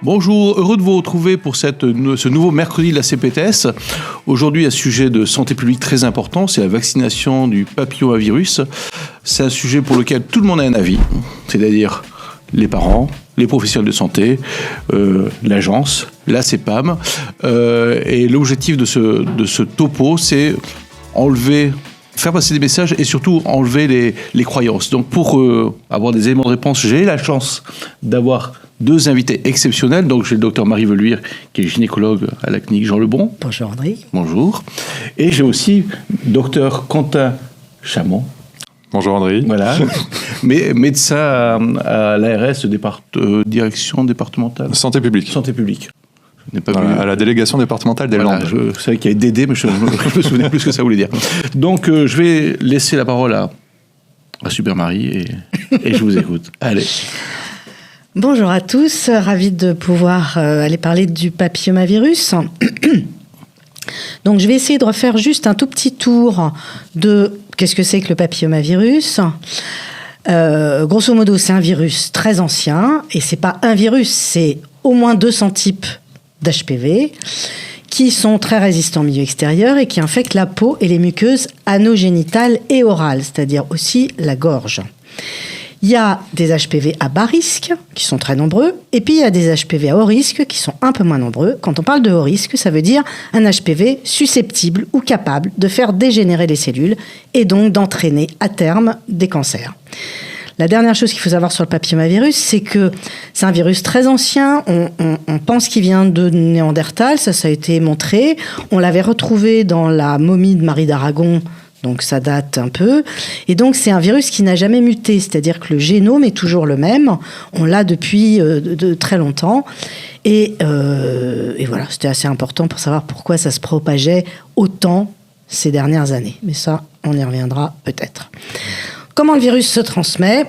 Bonjour, heureux de vous retrouver pour ce nouveau mercredi de la CPTS. Aujourd'hui, un sujet de santé publique très important, c'est la vaccination du papillomavirus. C'est un sujet pour lequel tout le monde a un avis, c'est-à-dire les parents, les professionnels de santé, l'agence, la CEPAM. Et l'objectif de ce topo, c'est faire passer des messages et surtout enlever les croyances. Donc pour avoir des éléments de réponse, j'ai la chance d'avoir deux invités exceptionnels. Donc j'ai le docteur Marie Veluire, qui est gynécologue à la clinique Jean Lebon. Bonjour André. Bonjour. Et j'ai aussi docteur Quentin Chamon. Bonjour André. Voilà, médecin à l'ARS, direction départementale. Santé publique. Santé publique. Je n'ai pas à la délégation départementale des Landes. Je savais qu'il y avait Dédé, mais je me souvenais plus ce que ça voulait dire. Donc je vais laisser la parole à Super Marie et je vous écoute. Allez. Bonjour à tous, ravi de pouvoir aller parler du papillomavirus. Donc je vais essayer de refaire juste un tout petit tour de qu'est-ce que c'est que le papillomavirus. Grosso modo, c'est un virus très ancien, et c'est pas un virus, c'est au moins 200 types d'HPV qui sont très résistants au milieu extérieur et qui infectent la peau et les muqueuses anogénitales et orales, c'est-à-dire aussi la gorge. Il y a des HPV à bas risque, qui sont très nombreux, et puis il y a des HPV à haut risque, qui sont un peu moins nombreux. Quand on parle de haut risque, ça veut dire un HPV susceptible ou capable de faire dégénérer les cellules, et donc d'entraîner à terme des cancers. La dernière chose qu'il faut savoir sur le papillomavirus, c'est que c'est un virus très ancien. On pense qu'il vient de Néandertal, ça a été montré. On l'avait retrouvé dans la momie de Marie d'Aragon, donc ça date un peu. Et donc c'est un virus qui n'a jamais muté, c'est-à-dire que le génome est toujours le même. On l'a depuis de très longtemps. Et voilà, c'était assez important pour savoir pourquoi ça se propageait autant ces dernières années. Mais ça, on y reviendra peut-être. Comment le virus se transmet ?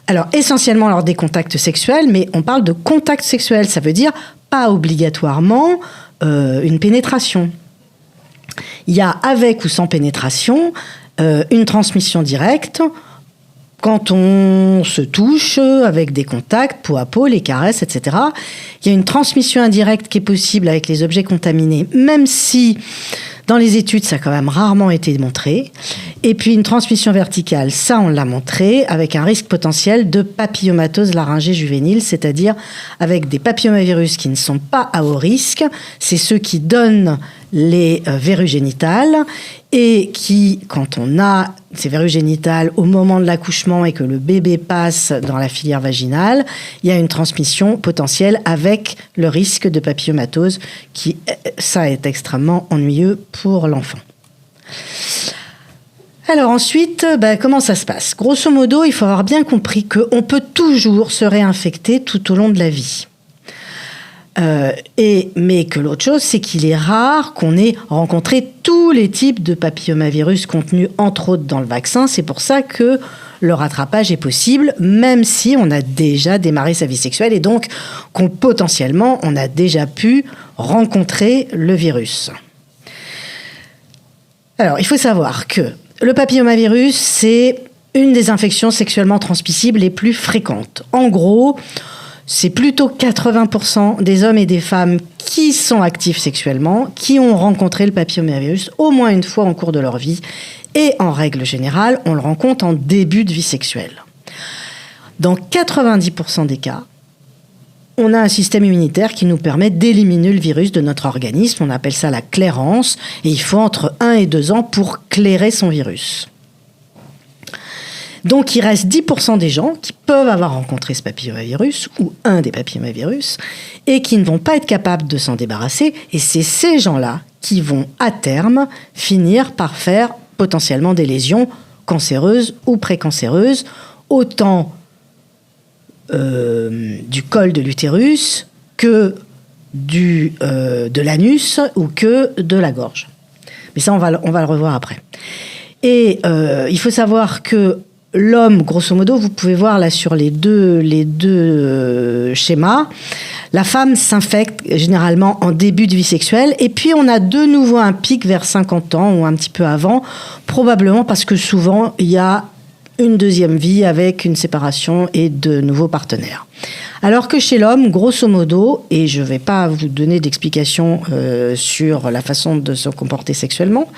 Alors, essentiellement lors des contacts sexuels, mais on parle de contact sexuel. Ça veut dire pas obligatoirement une pénétration. Il y a avec ou sans pénétration une transmission directe quand on se touche avec des contacts, peau à peau, les caresses, etc. Il y a une transmission indirecte qui est possible avec les objets contaminés, même si dans les études, ça a quand même rarement été montré. Et puis une transmission verticale, ça on l'a montré, avec un risque potentiel de papillomatose laryngée juvénile, c'est-à-dire avec des papillomavirus qui ne sont pas à haut risque. C'est ceux qui donnent les verrues génitales et qui, quand on a ces verrues génitales au moment de l'accouchement et que le bébé passe dans la filière vaginale, il y a une transmission potentielle avec le risque de papillomatose qui, ça est extrêmement ennuyeux pour l'enfant. Alors ensuite, comment ça se passe ? Grosso modo, il faut avoir bien compris qu'on peut toujours se réinfecter tout au long de la vie. Mais que l'autre chose, c'est qu'il est rare qu'on ait rencontré tous les types de papillomavirus contenus, entre autres, dans le vaccin. C'est pour ça que le rattrapage est possible, même si on a déjà démarré sa vie sexuelle et donc potentiellement, on a déjà pu rencontrer le virus. Alors, il faut savoir que le papillomavirus, c'est une des infections sexuellement transmissibles les plus fréquentes. En gros, c'est plutôt 80% des hommes et des femmes qui sont actifs sexuellement, qui ont rencontré le papillomavirus au moins une fois en cours de leur vie. Et en règle générale, on le rencontre en début de vie sexuelle. Dans 90% des cas, on a un système immunitaire qui nous permet d'éliminer le virus de notre organisme. On appelle ça la clairance. Et il faut entre 1 et 2 ans pour clairer son virus. Donc, il reste 10% des gens qui peuvent avoir rencontré ce papillomavirus ou un des papillomavirus et qui ne vont pas être capables de s'en débarrasser. Et c'est ces gens-là qui vont, à terme, finir par faire potentiellement des lésions cancéreuses ou précancéreuses, autant du col de l'utérus que de l'anus ou que de la gorge. Mais ça, on va le revoir après. Et il faut savoir que l'homme, grosso modo, vous pouvez voir là sur les deux schémas, la femme s'infecte généralement en début de vie sexuelle et puis on a de nouveau un pic vers 50 ans ou un petit peu avant, probablement parce que souvent il y a une deuxième vie avec une séparation et de nouveaux partenaires. Alors que chez l'homme, grosso modo, et je ne vais pas vous donner d'explications sur la façon de se comporter sexuellement,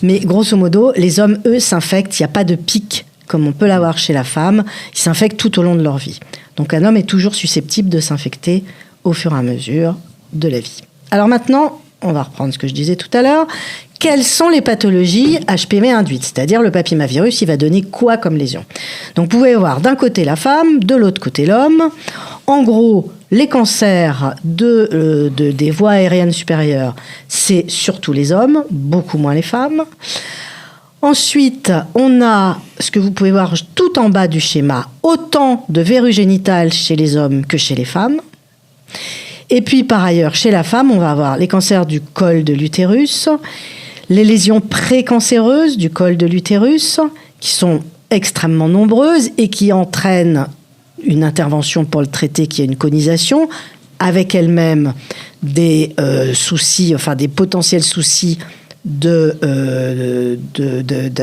mais grosso modo, les hommes, eux, s'infectent, il n'y a pas de pic comme on peut l'avoir chez la femme, ils s'infectent tout au long de leur vie. Donc un homme est toujours susceptible de s'infecter au fur et à mesure de la vie. Alors maintenant, on va reprendre ce que je disais tout à l'heure. Quelles sont les pathologies HPV induites ? C'est-à-dire le papillomavirus, il va donner quoi comme lésion ? Donc vous pouvez voir d'un côté la femme, de l'autre côté l'homme. En gros, les cancers des voies aériennes supérieures, c'est surtout les hommes, beaucoup moins les femmes. Ensuite, on a, ce que vous pouvez voir tout en bas du schéma, autant de verrues génitales chez les hommes que chez les femmes. Et puis, par ailleurs, chez la femme, on va avoir les cancers du col de l'utérus, les lésions précancéreuses du col de l'utérus, qui sont extrêmement nombreuses et qui entraînent une intervention pour le traiter qui est une conisation, avec elle-même des soucis, enfin des potentiels soucis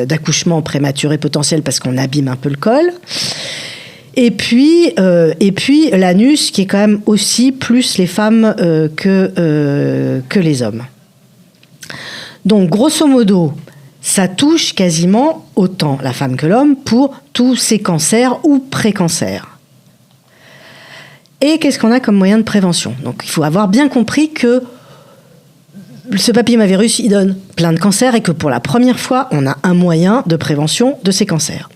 d'accouchement prématuré potentiel parce qu'on abîme un peu le col. Et puis l'anus qui est quand même aussi plus les femmes que les hommes. Donc grosso modo, ça touche quasiment autant la femme que l'homme pour tous ces cancers ou précancers. Et qu'est-ce qu'on a comme moyen de prévention ? Donc il faut avoir bien compris que ce papillomavirus, il donne plein de cancers et que pour la première fois, on a un moyen de prévention de ces cancers.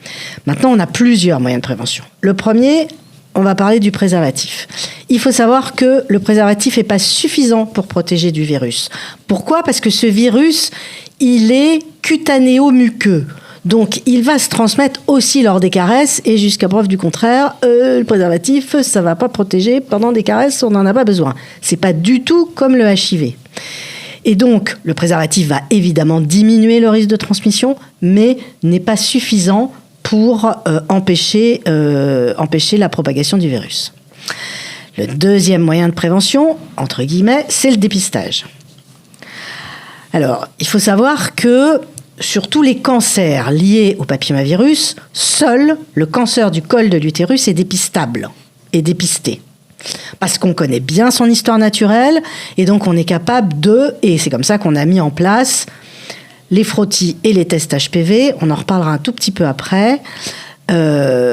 Maintenant, on a plusieurs moyens de prévention. Le premier, on va parler du préservatif. Il faut savoir que le préservatif n'est pas suffisant pour protéger du virus. Pourquoi ? Parce que ce virus, il est cutanéo-muqueux. Donc, il va se transmettre aussi lors des caresses et jusqu'à preuve du contraire, le préservatif, ça ne va pas protéger pendant des caresses, on n'en a pas besoin. Ce n'est pas du tout comme le HIV. Et donc, le préservatif va évidemment diminuer le risque de transmission, mais n'est pas suffisant pour empêcher la propagation du virus. Le deuxième moyen de prévention, entre guillemets, c'est le dépistage. Alors, il faut savoir que sur tous les cancers liés au papillomavirus, seul le cancer du col de l'utérus est dépistable et dépisté. Parce qu'on connaît bien son histoire naturelle et donc on est capable et c'est comme ça qu'on a mis en place les frottis et les tests HPV, on en reparlera un tout petit peu après,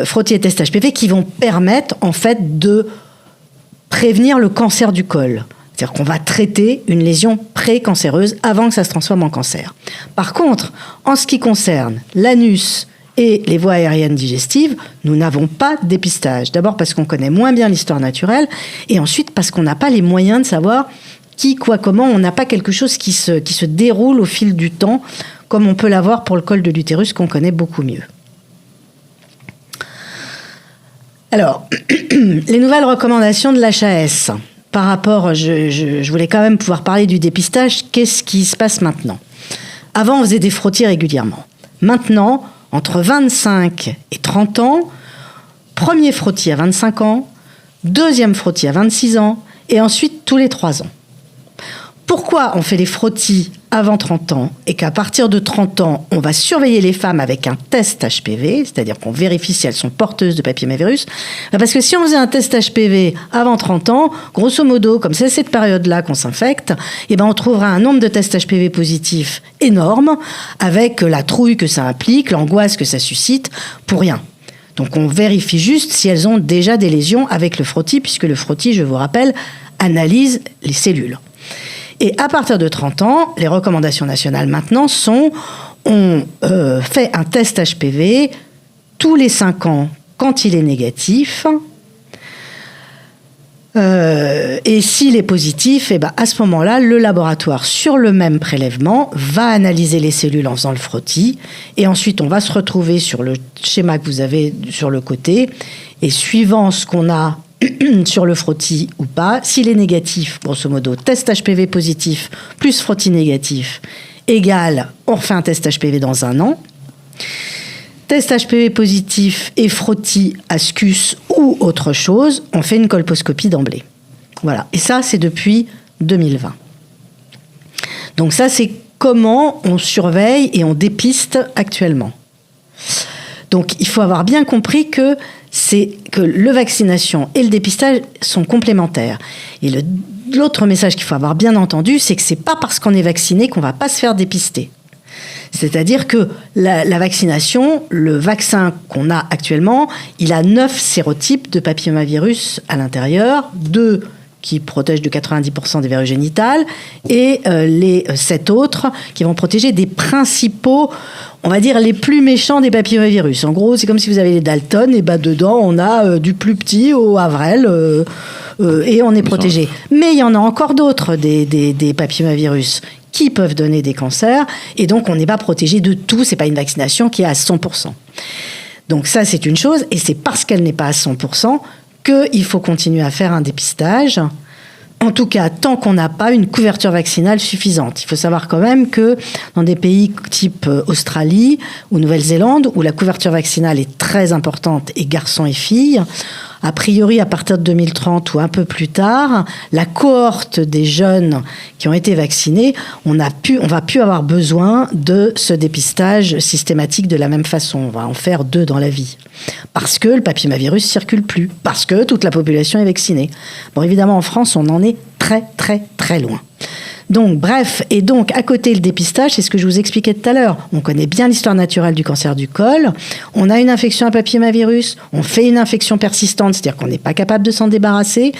frottis et tests HPV qui vont permettre en fait de prévenir le cancer du col. C'est-à-dire qu'on va traiter une lésion précancéreuse avant que ça se transforme en cancer. Par contre, en ce qui concerne l'anus et les voies aériennes digestives, nous n'avons pas de dépistage. D'abord parce qu'on connaît moins bien l'histoire naturelle, et ensuite parce qu'on n'a pas les moyens de savoir qui, quoi, comment. On n'a pas quelque chose qui se déroule au fil du temps, comme on peut l'avoir pour le col de l'utérus, qu'on connaît beaucoup mieux. Alors, les nouvelles recommandations de l'HAS. Par rapport, je voulais quand même pouvoir parler du dépistage. Qu'est-ce qui se passe maintenant ? Avant, on faisait des frottis régulièrement. Maintenant, entre 25 et 30 ans, premier frottis à 25 ans, deuxième frottis à 26 ans, et ensuite tous les 3 ans. Pourquoi on fait les frottis avant 30 ans et qu'à partir de 30 ans, on va surveiller les femmes avec un test HPV, c'est-à-dire qu'on vérifie si elles sont porteuses de papillomavirus ? Parce que si on faisait un test HPV avant 30 ans, grosso modo, comme c'est cette période-là qu'on s'infecte, on trouvera un nombre de tests HPV positifs énorme, avec la trouille que ça implique, l'angoisse que ça suscite, pour rien. Donc on vérifie juste si elles ont déjà des lésions avec le frottis, puisque le frottis, je vous rappelle, analyse les cellules. Et à partir de 30 ans, les recommandations nationales maintenant sont on fait un test HPV tous les 5 ans quand il est négatif. Et s'il est positif, à ce moment-là, le laboratoire, sur le même prélèvement, va analyser les cellules en faisant le frottis. Et ensuite, on va se retrouver sur le schéma que vous avez sur le côté. Et suivant ce qu'on a sur le frottis ou pas, s'il est négatif, grosso modo, test HPV positif plus frottis négatif égale, on refait un test HPV dans 1 an. Test HPV positif et frottis ascus ou autre chose, on fait une colposcopie d'emblée. Voilà. Et ça, c'est depuis 2020. Donc ça, c'est comment on surveille et on dépiste actuellement. Donc, il faut avoir bien compris que la vaccination et le dépistage sont complémentaires. Et l'autre message qu'il faut avoir bien entendu, c'est que c'est pas parce qu'on est vacciné qu'on va pas se faire dépister. C'est-à-dire que la vaccination, le vaccin qu'on a actuellement, il a 9 sérotypes de papillomavirus à l'intérieur, 2 qui protègent de 90% des verrues génitales et les 7 autres qui vont protéger des principaux, on va dire, les plus méchants des papillomavirus. En gros, c'est comme si vous avez les Dalton, et dedans, on a du plus petit au Havrel, et on est protégé. Mais il y en a encore d'autres, des papillomavirus qui peuvent donner des cancers, et donc on n'est pas protégé de tout, c'est pas une vaccination qui est à 100%. Donc ça, c'est une chose, et c'est parce qu'elle n'est pas à 100% qu'il faut continuer à faire un dépistage, en tout cas tant qu'on n'a pas une couverture vaccinale suffisante. Il faut savoir quand même que dans des pays type Australie ou Nouvelle-Zélande, où la couverture vaccinale est très importante, et garçons et filles, a priori, à partir de 2030 ou un peu plus tard, la cohorte des jeunes qui ont été vaccinés, on va plus avoir besoin de ce dépistage systématique de la même façon. On va en faire 2 dans la vie. Parce que le papillomavirus circule plus. Parce que toute la population est vaccinée. Bon, évidemment, en France, on en est très, très, très loin. Donc, bref, et donc, à côté le dépistage, c'est ce que je vous expliquais tout à l'heure. On connaît bien l'histoire naturelle du cancer du col. On a une infection à papillomavirus. On fait une infection persistante, c'est-à-dire qu'on n'est pas capable de s'en débarrasser.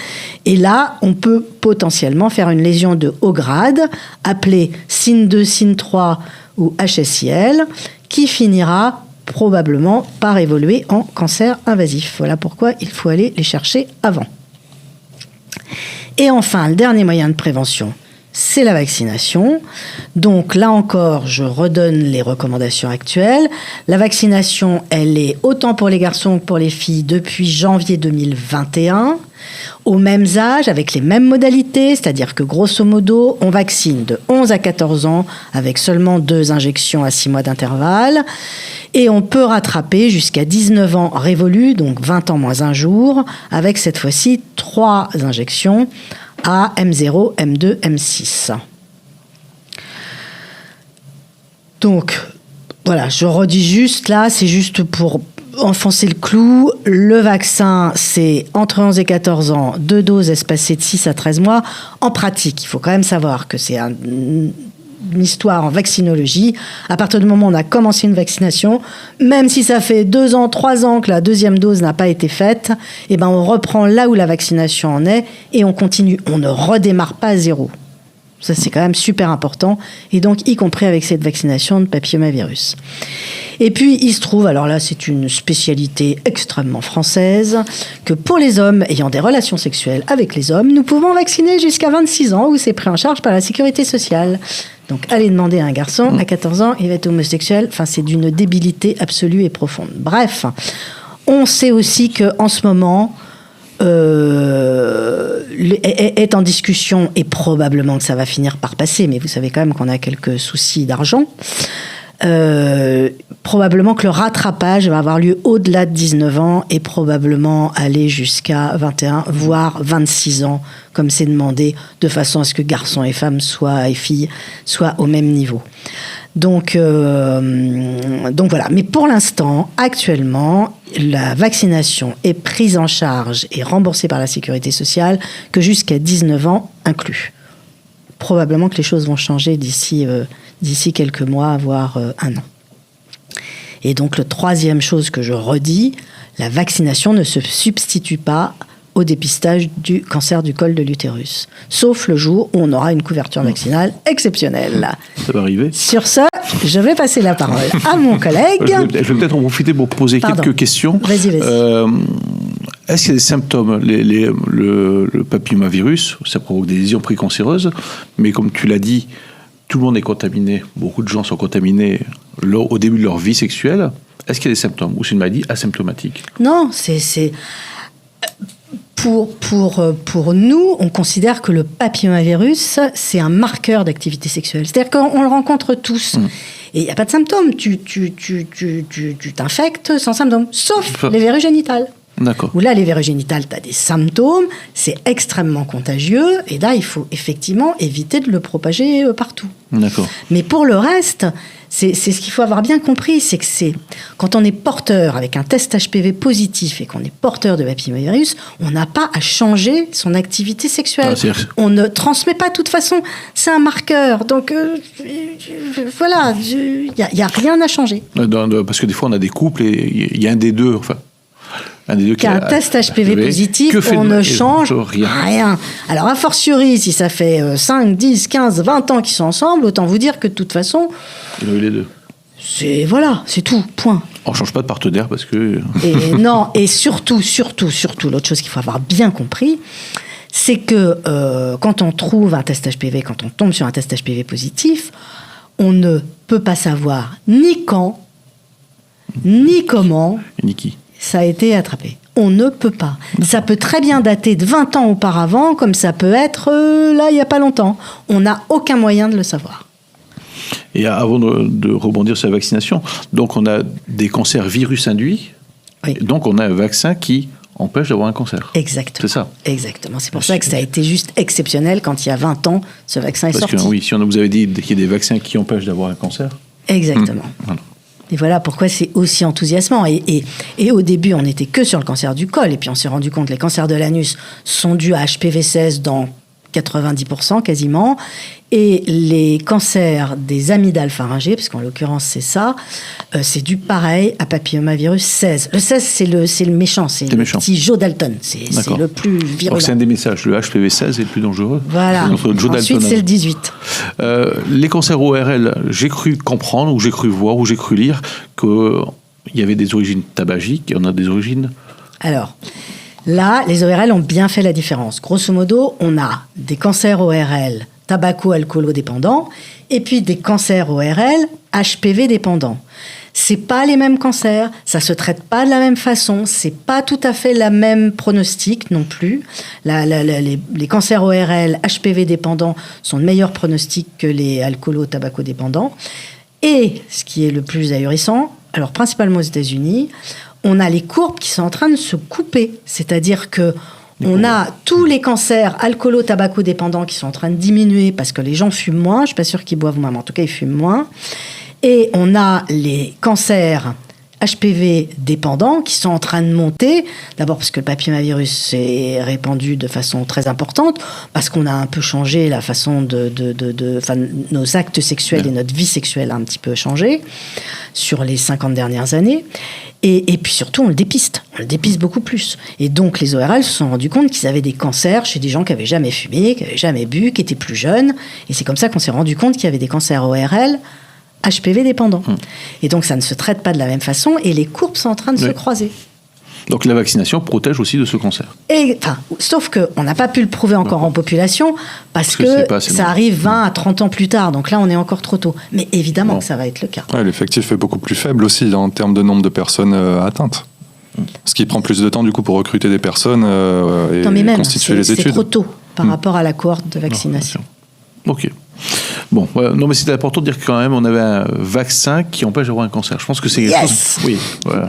Et là, on peut potentiellement faire une lésion de haut grade, appelée SIN2, SIN3 ou HSIL, qui finira probablement par évoluer en cancer invasif. Voilà pourquoi il faut aller les chercher avant. Et enfin, le dernier moyen de prévention, c'est la vaccination. Donc là encore, je redonne les recommandations actuelles. La vaccination, elle est autant pour les garçons que pour les filles depuis janvier 2021, aux mêmes âges, avec les mêmes modalités, c'est-à-dire que grosso modo, on vaccine de 11 à 14 ans avec seulement 2 injections à 6 mois d'intervalle. Et on peut rattraper jusqu'à 19 ans révolus, donc 20 ans moins un jour, avec cette fois-ci 3 injections à M0, M2, M6. Donc, voilà, je redis juste là, c'est juste pour enfoncer le clou. Le vaccin, c'est entre 11 et 14 ans, 2 doses espacées de 6 à 13 mois. En pratique, il faut quand même savoir que c'est une histoire en vaccinologie. À partir du moment où on a commencé une vaccination, même si ça fait 2 ans, 3 ans que la deuxième dose n'a pas été faite, eh ben on reprend là où la vaccination en est et on continue. On ne redémarre pas à zéro. Ça, c'est quand même super important. Et donc, y compris avec cette vaccination de papillomavirus. Et puis, il se trouve, alors là, c'est une spécialité extrêmement française, que pour les hommes ayant des relations sexuelles avec les hommes, nous pouvons vacciner jusqu'à 26 ans, où c'est pris en charge par la sécurité sociale. Donc, allez demander à un garçon, à 14 ans, il va être homosexuel. Enfin, c'est d'une débilité absolue et profonde. Bref, on sait aussi qu'en ce moment, est en discussion, et probablement que ça va finir par passer, mais vous savez quand même qu'on a quelques soucis d'argent. Probablement que le rattrapage va avoir lieu au-delà de 19 ans et probablement aller jusqu'à 21, voire 26 ans, comme c'est demandé, de façon à ce que garçons et femmes et filles soient au même niveau. Donc voilà. Mais pour l'instant, actuellement, la vaccination est prise en charge et remboursée par la sécurité sociale que jusqu'à 19 ans inclus. Probablement que les choses vont changer d'ici quelques mois, voire un an. Et donc, la troisième chose que je redis, la vaccination ne se substitue pas au dépistage du cancer du col de l'utérus. Sauf le jour où on aura une couverture vaccinale exceptionnelle. Ça va arriver. Sur ce, je vais passer la parole à mon collègue. Je vais peut-être en profiter pour poser quelques questions. Vas-y. Est-ce qu'il y a des symptômes? Le papillomavirus, ça provoque des lésions précancéreuses, mais comme tu l'as dit, tout le monde est contaminé. Beaucoup de gens sont contaminés au début de leur vie sexuelle. Est-ce qu'il y a des symptômes ou c'est une maladie asymptomatique? Non, c'est pour nous, on considère que le papillomavirus, c'est un marqueur d'activité sexuelle. C'est-à-dire qu'on le rencontre tous. Et il n'y a pas de symptômes. Tu t'infectes sans symptômes, sauf les verrues génitales. D'accord. Où là, les verrues génitales, tu as des symptômes, c'est extrêmement contagieux, et là, il faut effectivement éviter de le propager partout. D'accord. Mais pour le reste, c'est ce qu'il faut avoir bien compris, c'est que quand on est porteur avec un test HPV positif et qu'on est porteur de papillomavirus, on n'a pas à changer son activité sexuelle. On ne transmet pas de toute façon, c'est un marqueur. Donc voilà, il n'y a rien à changer. Parce que des fois, on a des couples et il y a un des deux, qui a un test HPV positif, on ne change rien. Alors, a fortiori, si ça fait 5, 10, 15, 20 ans qu'ils sont ensemble, autant vous dire que de toute façon... Il a eu les deux. C'est tout, point. On ne change pas de partenaire parce que... Et non, et surtout, l'autre chose qu'il faut avoir bien compris, c'est que quand on trouve un test HPV, quand on tombe sur un test HPV positif, on ne peut pas savoir ni quand, ni comment... Ni qui. Ça a été attrapé. On ne peut pas. Ça peut très bien dater de 20 ans auparavant, comme ça peut être là, il n'y a pas longtemps. On n'a aucun moyen de le savoir. Et avant de rebondir sur la vaccination, donc on a des cancers virus induits, oui. Donc on a un vaccin qui empêche d'avoir un cancer. Exactement. C'est ça. Exactement. C'est pour ça que ça a été juste exceptionnel quand il y a 20 ans, ce vaccin est sorti. Parce que oui, si vous avez dit qu'il y a des vaccins qui empêchent d'avoir un cancer. Exactement. Voilà. Et voilà pourquoi c'est aussi enthousiasmant. Et au début, on n'était que sur le cancer du col. Et puis on s'est rendu compte que les cancers de l'anus sont dus à HPV-16 dans 90% quasiment. Et les cancers des amygdales pharyngées, parce qu'en l'occurrence c'est ça, c'est dû pareil à papillomavirus 16. Le 16 c'est le méchant, c'est le petit Joe Dalton, c'est le plus virulent. Donc c'est un des messages, le HPV-16 est le plus dangereux. Voilà, ensuite c'est le 18. Les cancers ORL, j'ai cru comprendre, ou j'ai cru voir, ou j'ai cru lire qu'il y avait des origines tabagiques et on a des origines... Alors... Là, les ORL ont bien fait la différence. Grosso modo, on a des cancers ORL tabaco-alcoolo-dépendants et puis des cancers ORL HPV-dépendants. C'est pas les mêmes cancers, ça se traite pas de la même façon, c'est pas tout à fait la même pronostic non plus. Les cancers ORL HPV-dépendants sont de meilleurs pronostics que les alcoolo-tabaco-dépendants. Et ce qui est le plus ahurissant, alors principalement aux États-Unis, on a les courbes qui sont en train de se couper. C'est-à-dire que on a tous les cancers alcoolo-tabaco-dépendants qui sont en train de diminuer parce que les gens fument moins. Je ne suis pas sûre qu'ils boivent moins, mais en tout cas, ils fument moins. Et on a les cancers HPV dépendants qui sont en train de monter. D'abord parce que le papillomavirus s'est répandu de façon très importante, parce qu'on a un peu changé la façon nos actes sexuels et notre vie sexuelle a un petit peu changé sur les 50 dernières années. Et puis surtout, on le dépiste beaucoup plus. Et donc, les ORL se sont rendus compte qu'ils avaient des cancers chez des gens qui n'avaient jamais fumé, qui n'avaient jamais bu, qui étaient plus jeunes. Et c'est comme ça qu'on s'est rendu compte qu'il y avait des cancers ORL HPV dépendants. Et donc, ça ne se traite pas de la même façon et les courbes sont en train de se croiser. Donc, la vaccination protège aussi de ce cancer. Sauf qu'on n'a pas pu le prouver encore en population parce que ça arrive 20 à 30 ans plus tard. Donc là, on est encore trop tôt. Mais évidemment que ça va être le cas. Ouais, l'effectif est beaucoup plus faible aussi en termes de nombre de personnes atteintes. Ce qui prend plus de temps, du coup, pour recruter des personnes et constituer les études. C'est trop tôt par rapport à la cohorte de vaccination. Ok. Bon, non, mais c'était important de dire que quand même, on avait un vaccin qui empêche d'avoir un cancer. Je pense que c'est quelque chose... Oui, voilà.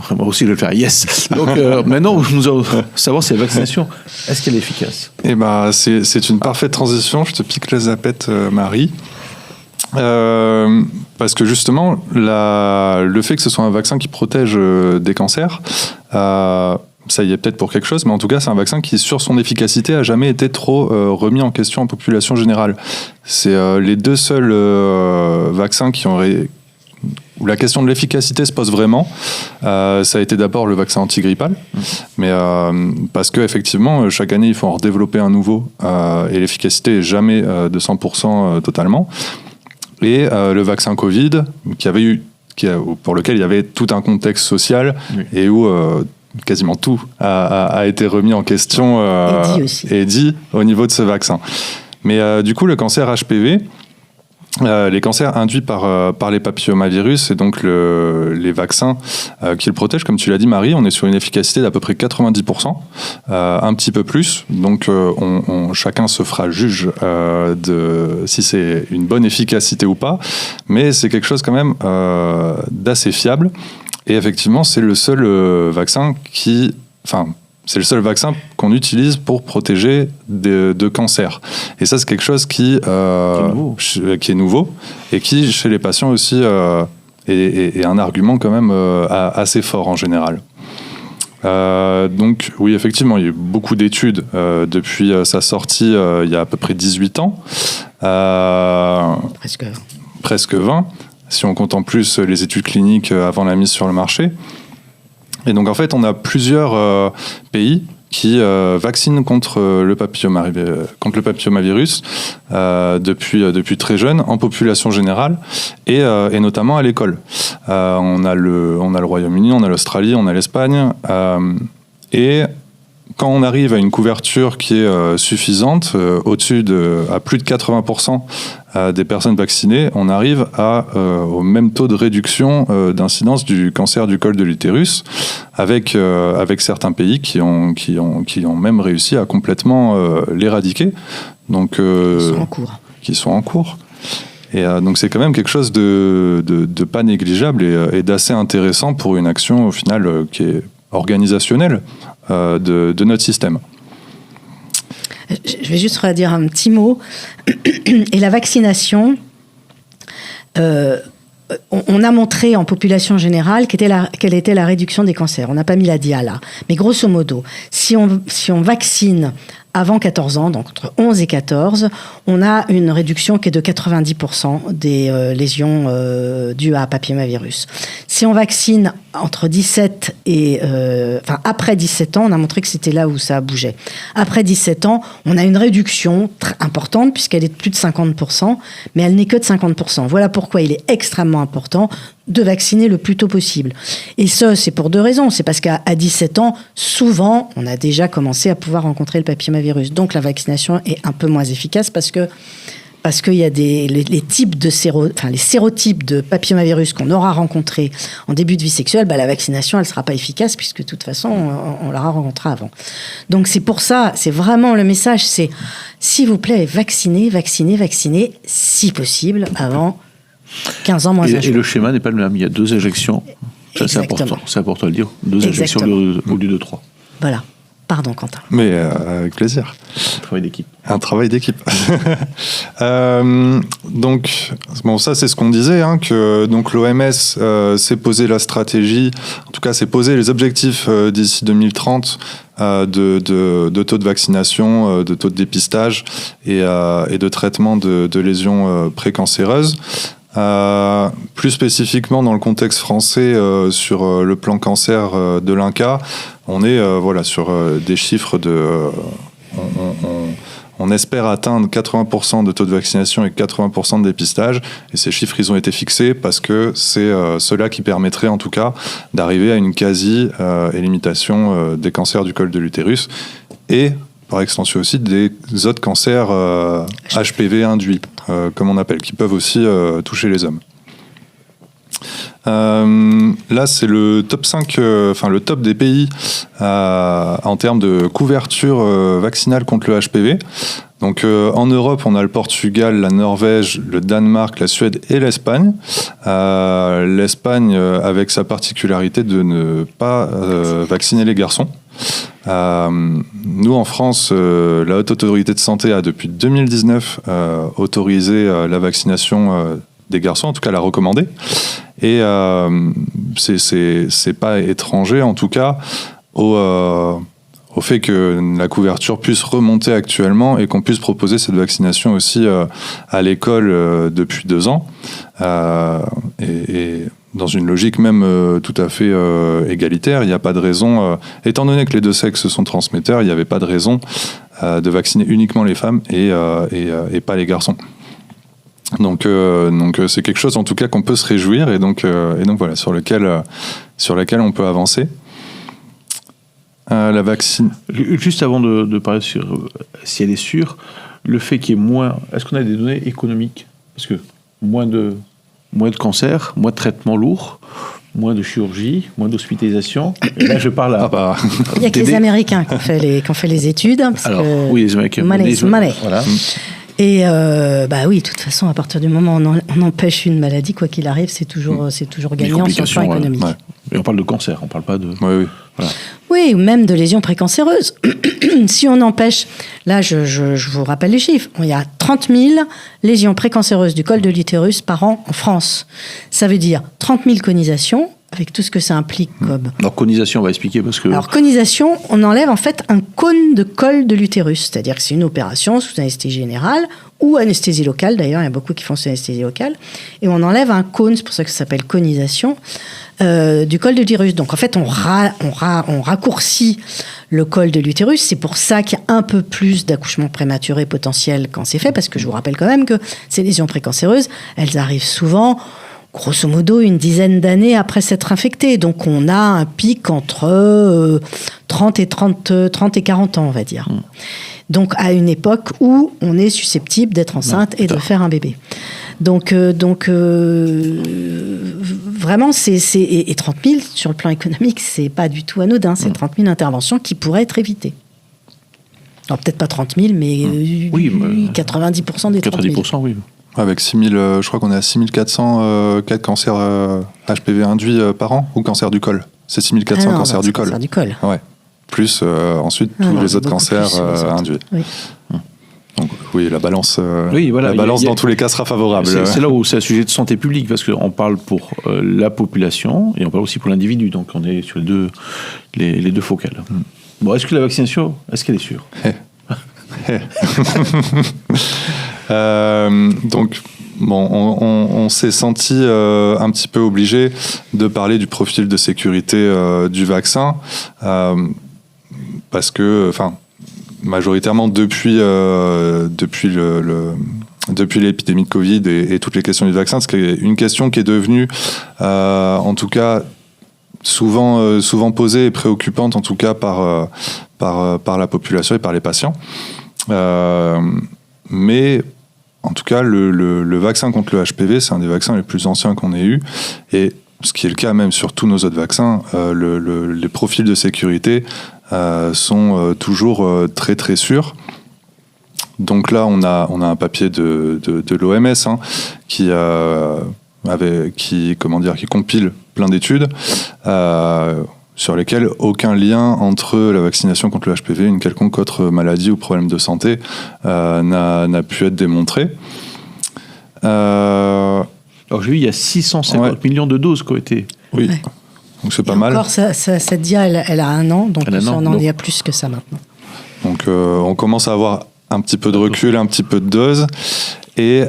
On va aussi le faire, yes. Donc maintenant, nous allons savoir si la vaccination, est-ce qu'elle est efficace ? Eh ben, c'est une parfaite transition. Je te pique la zapette, Marie. Parce que justement, le fait que ce soit un vaccin qui protège des cancers, ça y est peut-être pour quelque chose, mais en tout cas, c'est un vaccin qui, sur son efficacité, a jamais été trop remis en question en population générale. C'est les deux seuls vaccins où la question de l'efficacité se pose vraiment. Ça a été d'abord le vaccin antigrippal, mais parce que effectivement, chaque année, il faut en redévelopper un nouveau, et l'efficacité est jamais de 100% totalement. Et le vaccin Covid, pour lequel il y avait tout un contexte social, et où quasiment tout a été remis en question et dit au niveau de ce vaccin. Mais du coup, le cancer HPV, les cancers induits par les papillomavirus et donc les vaccins qui le protègent, comme tu l'as dit Marie, on est sur une efficacité d'à peu près 90%, un petit peu plus. Donc chacun se fera juge de si c'est une bonne efficacité ou pas, mais c'est quelque chose quand même d'assez fiable. Et effectivement, c'est le seul vaccin c'est le seul vaccin qu'on utilise pour protéger de cancer. Et ça, c'est quelque chose qui est nouveau et qui, chez les patients aussi, est un argument quand même assez fort en général. Donc oui, effectivement, il y a eu beaucoup d'études depuis sa sortie il y a à peu près 18 ans. Presque 20, si on compte en plus les études cliniques avant la mise sur le marché. Et donc en fait, on a plusieurs pays qui vaccinent contre le papillomavirus depuis très jeune, en population générale et notamment à l'école. On a le Royaume-Uni, on a l'Australie, on a l'Espagne. Et quand on arrive à une couverture qui est suffisante, à plus de 80% des personnes vaccinées, on arrive au même taux de réduction d'incidence du cancer du col de l'utérus, avec certains pays qui ont même réussi à complètement l'éradiquer. Donc, qui sont en cours. Et donc c'est quand même quelque chose de pas négligeable et d'assez intéressant pour une action au final qui est organisationnelle de notre système. Je vais juste redire un petit mot. Et la vaccination, on a montré en population générale quelle était la réduction des cancers. On n'a pas mis la dia là. Mais grosso modo, si on vaccine avant 14 ans, donc entre 11 et 14, on a une réduction qui est de 90% des lésions dues à papillomavirus. Si on vaccine entre 17 et... après 17 ans, on a montré que c'était là où ça bougeait. Après 17 ans, on a une réduction très importante puisqu'elle est de plus de 50%, mais elle n'est que de 50%. Voilà pourquoi il est extrêmement important de vacciner le plus tôt possible. Et ça, c'est pour deux raisons. C'est parce qu'à 17 ans, souvent, on a déjà commencé à pouvoir rencontrer le papillomavirus. Donc la vaccination est un peu moins efficace parce qu'il y a les types de les sérotypes de papillomavirus qu'on aura rencontrés en début de vie sexuelle, la vaccination, elle ne sera pas efficace puisque de toute façon, on l'aura rencontré avant. Donc c'est pour ça, c'est vraiment le message, c'est s'il vous plaît, vaccinez, si possible, avant 15 ans moins un jour. Et le schéma n'est pas le même. Il y a 2 injections. Ça, c'est important. C'est important de le dire. 2 injections au lieu de 3. Voilà. Pardon, Quentin. Mais avec plaisir. Un travail d'équipe. Donc, ça, c'est ce qu'on disait, que donc l'OMS s'est posé la stratégie, en tout cas, s'est posé les objectifs d'ici 2030 de taux de vaccination, de taux de dépistage et de traitement de lésions précancéreuses. Plus spécifiquement dans le contexte français sur le plan cancer de l'INCa, on est sur des chiffres on espère atteindre 80% de taux de vaccination et 80% de dépistage, et ces chiffres ils ont été fixés parce que c'est cela qui permettrait en tout cas d'arriver à une quasi-élimitation des cancers du col de l'utérus et par extension aussi des autres cancers HPV induits, comme on appelle, qui peuvent aussi toucher les hommes. Là, c'est le top 5, le top des pays en termes de couverture vaccinale contre le HPV. Donc en Europe, on a le Portugal, la Norvège, le Danemark, la Suède et l'Espagne. L'Espagne avec sa particularité de ne pas vacciner les garçons. Nous en France, la Haute Autorité de Santé a depuis 2019 autorisé la vaccination des garçons, en tout cas l'a recommandé. Et c'est pas étranger en tout cas au fait que la couverture puisse remonter actuellement et qu'on puisse proposer cette vaccination aussi à l'école depuis 2 ans et dans une logique même tout à fait égalitaire. Il n'y a pas de raison, étant donné que les 2 sexes sont transmetteurs, il n'y avait pas de raison de vacciner uniquement les femmes et pas les garçons. Donc c'est quelque chose en tout cas qu'on peut se réjouir et donc voilà sur lequel on peut avancer. La vaccine. Juste avant de parler sur si elle est sûre, le fait qu'il y ait moins, est-ce qu'on a des données économiques? Parce que moins de cancer, moins de traitements lourds, moins de chirurgie, moins d'hospitalisation. Et là, je parle à... Il n'y a que les Américains qui ont fait les études. Alors, oui, les Américains. Money is money. Voilà. Et oui, de toute façon, à partir du moment où on empêche une maladie, quoi qu'il arrive, c'est toujours gagnant sur le plan économique. Ouais. Et on parle de cancer, on parle pas de... Oui, oui. Voilà. Oui, ou même de lésions précancéreuses. Si on empêche, là je vous rappelle les chiffres, il y a 30 000 lésions précancéreuses du col de l'utérus par an en France. Ça veut dire 30 000 conisations, avec tout ce que ça implique comme... Alors, conisation, on va expliquer parce que... Alors, conisation, on enlève en fait un cône de col de l'utérus, c'est-à-dire que c'est une opération sous anesthésie générale ou anesthésie locale, d'ailleurs, il y a beaucoup qui font sous anesthésie locale, et on enlève un cône, c'est pour ça que ça s'appelle conisation, du col de l'utérus. Donc, en fait, on raccourcit le col de l'utérus. C'est pour ça qu'il y a un peu plus d'accouchements prématurés potentiels quand c'est fait, parce que je vous rappelle quand même que ces lésions précancéreuses, elles arrivent souvent... grosso modo, une dizaine d'années après s'être infecté. Donc, on a un pic entre 30 et 40 ans, on va dire. Donc, à une époque où on est susceptible d'être enceinte et de faire un bébé. Donc vraiment, et 30 000, sur le plan économique, c'est pas du tout anodin. C'est 30 000 interventions qui pourraient être évitées. Alors, peut-être pas 30 000, mais 90% des 30 000. 90%, oui. Avec 6000, je crois qu'on est à 6400 cas de cancer HPV induits par an, ou cancer du col. C'est 6400 cancers du col. Cancer du col. Ouais. Plus ensuite tous les autres cancers induits. Oui. Donc oui, la balance, voilà, la balance dans tous les cas sera favorable. C'est là où c'est un sujet de santé publique, parce qu'on parle pour la population et on parle aussi pour l'individu. Donc on est sur les deux focales. Bon, est-ce que la vaccination, est-ce qu'elle est sûre? Donc, bon, on s'est senti un petit peu obligé de parler du profil de sécurité du vaccin, parce que, enfin, majoritairement depuis l'épidémie de Covid et toutes les questions du vaccin, c'est une question qui est devenue, en tout cas, souvent posée et préoccupante, en tout cas par la population et par les patients. Mais en tout cas, le vaccin contre le HPV, c'est un des vaccins les plus anciens qu'on ait eu. Et ce qui est le cas même sur tous nos autres vaccins, les profils de sécurité sont toujours très très sûrs. Donc là, on a un papier de l'OMS qui compile plein d'études sur lesquelles aucun lien entre la vaccination contre le HPV et une quelconque autre maladie ou problème de santé n'a pu être démontré. Alors j'ai vu, il y a 650 millions de doses qui ont été... Oui, ouais. Donc c'est pas et mal. Encore, cette dia, elle a un an, donc on en est à plus que ça maintenant. Donc on commence à avoir un petit peu de recul, un petit peu de dose. Et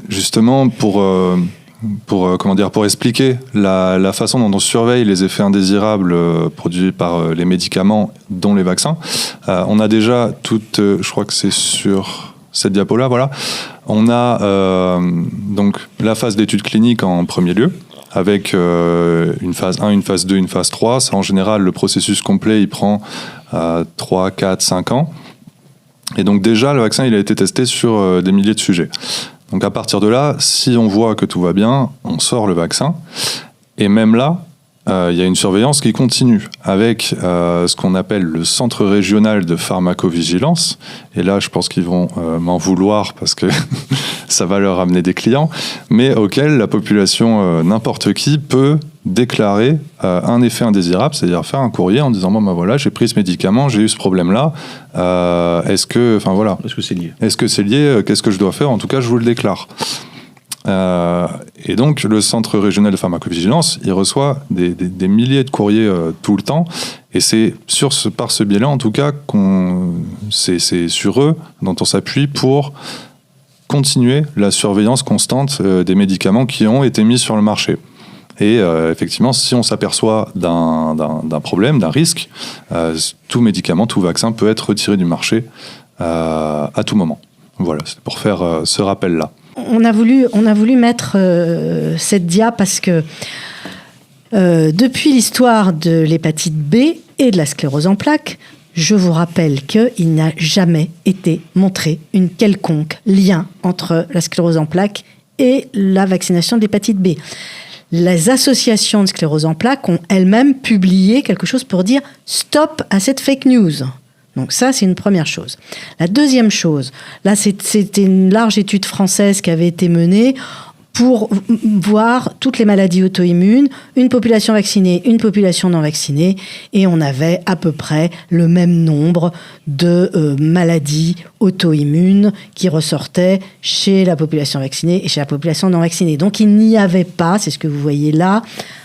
justement, pour expliquer la façon dont on surveille les effets indésirables produits par les médicaments, dont les vaccins, on a déjà je crois que c'est sur cette diapo-là, voilà. On a donc la phase d'études cliniques en premier lieu, avec une phase 1, une phase 2, une phase 3. Ça, en général, le processus complet, il prend 3, 4, 5 ans. Et donc déjà, le vaccin, il a été testé sur des milliers de sujets. Donc à partir de là, si on voit que tout va bien, on sort le vaccin. Et même là, il y a une surveillance qui continue avec ce qu'on appelle le Centre régional de pharmacovigilance. Et là, je pense qu'ils vont m'en vouloir parce que ça va leur amener des clients, mais auquel la population, n'importe qui, peut déclarer un effet indésirable, c'est-à-dire faire un courrier en disant bon, voilà, j'ai pris ce médicament, j'ai eu ce problème-là. Est-ce que c'est lié? Est-ce que c'est lié? Qu'est-ce que je dois faire? En tout cas, je vous le déclare. Et donc, le Centre régional de pharmacovigilance, il reçoit des milliers de courriers tout le temps. Et c'est par ce biais-là, en tout cas, c'est sur eux dont on s'appuie pour continuer la surveillance constante des médicaments qui ont été mis sur le marché. Et effectivement, si on s'aperçoit d'un problème, d'un risque, tout médicament, tout vaccin peut être retiré du marché à tout moment. Voilà, c'est pour faire ce rappel-là. On a voulu mettre cette dia parce que depuis l'histoire de l'hépatite B et de la sclérose en plaques, je vous rappelle qu'il n'a jamais été montré une quelconque lien entre la sclérose en plaques et la vaccination de l'hépatite B. Les associations de sclérose en plaques ont elles-mêmes publié quelque chose pour dire « stop à cette fake news ». Donc ça, c'est une première chose. La deuxième chose, là, c'était une large étude française qui avait été menée pour voir toutes les maladies auto-immunes, une population vaccinée, une population non vaccinée, et on avait à peu près le même nombre de maladies auto-immunes qui ressortaient chez la population vaccinée et chez la population non vaccinée. Donc il n'y avait pas, c'est ce que vous voyez là,